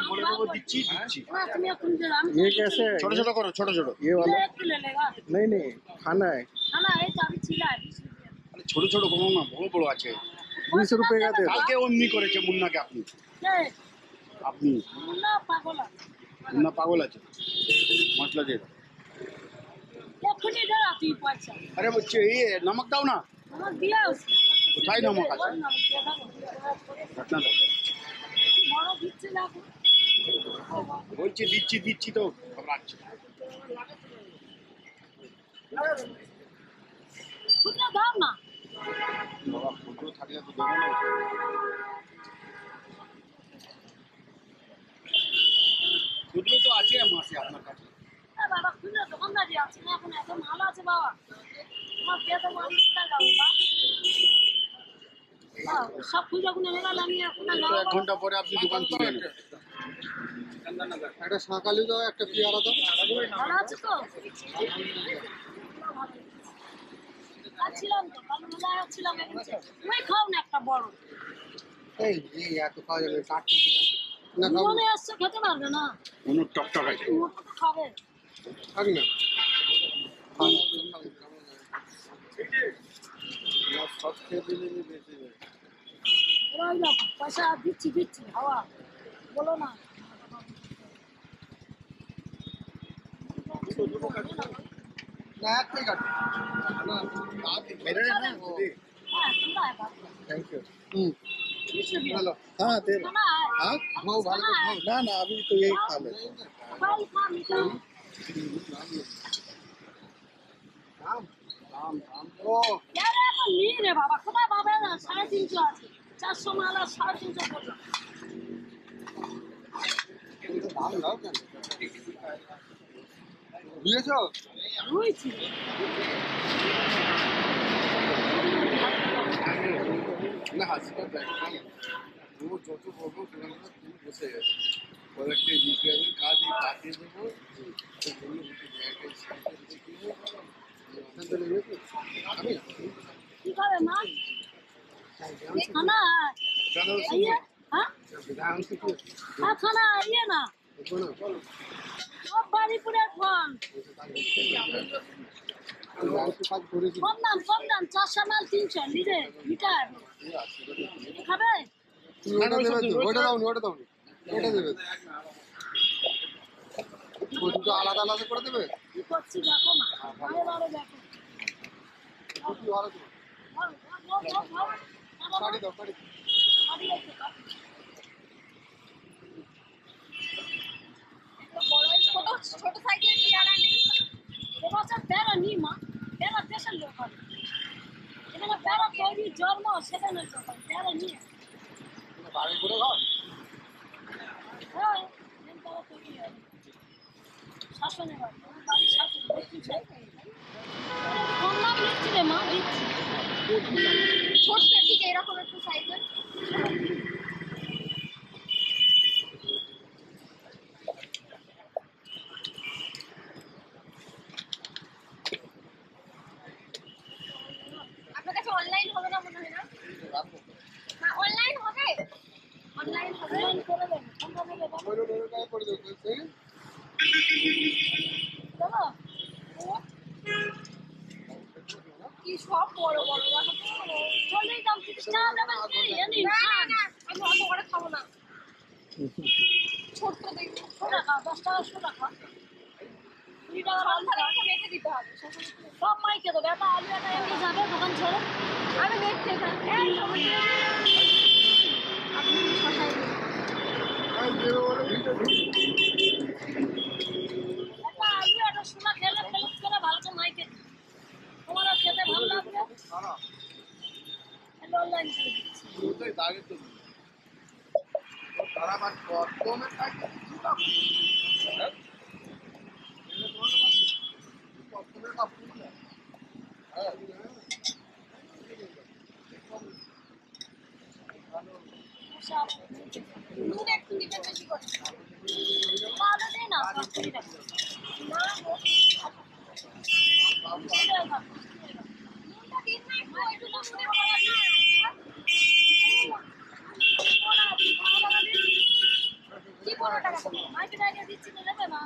बोले तो वो दिच्छी ये कैसे है? छोटे छोटे करो, छोटे छोटे। ये वाला नहीं नहीं खाना है। अरे छोटे छोटे करो ना, बड़ो बड़ो আছে। 20 रुपए का दे दो। কালকে অমনি করেছে মুন্নাকে আপনি। আপনি মুন্না পাগল আছে। মশলা দিয়ে দাও। अरे बच्चे ये नमक दाओ ना। কোথায় নমক আছে? ঘটনা দাও। বলছি দিচ্ছি দিচ্ছি তো ঘাবড়াচ্ছে। বাবা ফুটো থাকলে তো দেবো না। খুদলো তো আছে মাসে আপনার কাছে। বাবা খুলে দোকানদারি আছে না এখন এত মাল আছে বাবা আমার পেটে মাল টাকা বাবা সব খুঁজে খুঁজে মেলা লাগিয়ে এখন এক ঘন্টা পরে আপনি দোকান খুলবেন। একটা শাঁকালি দাও, একটা পেয়ারা দাও। ভালো আছে তো আছিলাম তো কাল মেলায় ছিলাম তুমি খাও না একটা বড় এই এত খাওয়া যাবে কাটতে না খাবো মনে আসছে খেতে পারবে না কোনো টকটক আছে। ওটা তো খাবে থাক না সব খেয়ে দিলে বেশি যায়। ওরাই না পয়সা দিচ্ছি দিচ্ছি হাওয়া বলো না না একটাই কাটো না मेरे ना दीदी হ্যাঁ তোমরা বাবা थैंक यू किसने दिया हेलो हाँ दे रहा खाना है हाँ वो भालो ना ना अभी तो यही खा ले भाई खा मीठा राम राम राम ओ यार এখন নিয়ে রে বাবা কোথায় পাবে না 350 আছে 400 মাল আর 350 পড়বে দাম দাও কেন বুঝেছো রুইছি না হাসিটা দেখো ও যত বলবো তুমি বসে গেছে বলে একটা ইউপিআই কাজই কাটিয়ে দেবো তো বললো আমি কি করে মা खाना है ये हाँ हाँ खाना है ये ना सब बारी पूरे खान कम दाम 400 माल 300 लीजिए मीटर खाবে ওটা দাও ওটা দেবে ও দুটো আলাদা আলাদা করে দেবে কি করছি দেখো না আরে বারে দেখো কি ভালো তো শাড়ি দাও শাড়ি ছোট সাইকেল পেয়ারা নেই এবছর পেয়ারা নি মা পেয়ারা দেশের লোক হবে এখানে পেয়ারা তৈরি জন্ম সেখানে পেয়ারা নিয়ে বাড়ি করে ঘর হ্যাঁ পেয়ারা তৈরি হয় শাসনে হয় বাড়ির শাসন দেখছি কম দাম নিচ্ছি রে মা দিচ্ছি ছোট্ট ঠিক এরকম একটু সাইকেল আপনার কাছে অনলাইন হবে না মনে হয় না না অনলাইন হবে অনলাইন হবে করে দেন কোনটা নেবে বলো করে দেবো চলো কি সব বড় বড় চলেই দাম 30 টাকা দেবেন জানি না আমি অত করে খাবো না ছোট্ট দেখো ছোট টাকা 10 টাকা 100 টাকা 2 টাকা মাল টাকা মেখে দিতে হবে সব মাইকে দেবে এটা আলু এটা এমনি যাবে দোকান ছেড়ে আমি দেখছি এখানে এই সমস্যা আপনি শশাই এটা আলু এটা সোনা খেলে ফেলুস করে ভালো করে মাইকে তোমার খেতে ভালো লাগবে হ্যালো অনলাইন করে দিচ্ছি ওটাই দাগে তো তারা বাদ কমে থাকে হ্যাঁ কমে কাপড় হ্যাঁ নুন একটু দিতে বেশি করে ভালো দেয় না সবজি না নুনটা দিন না একটু একটু নুন টাকা দেবো মাইকে টাইকে দিচ্ছি তো দেবে না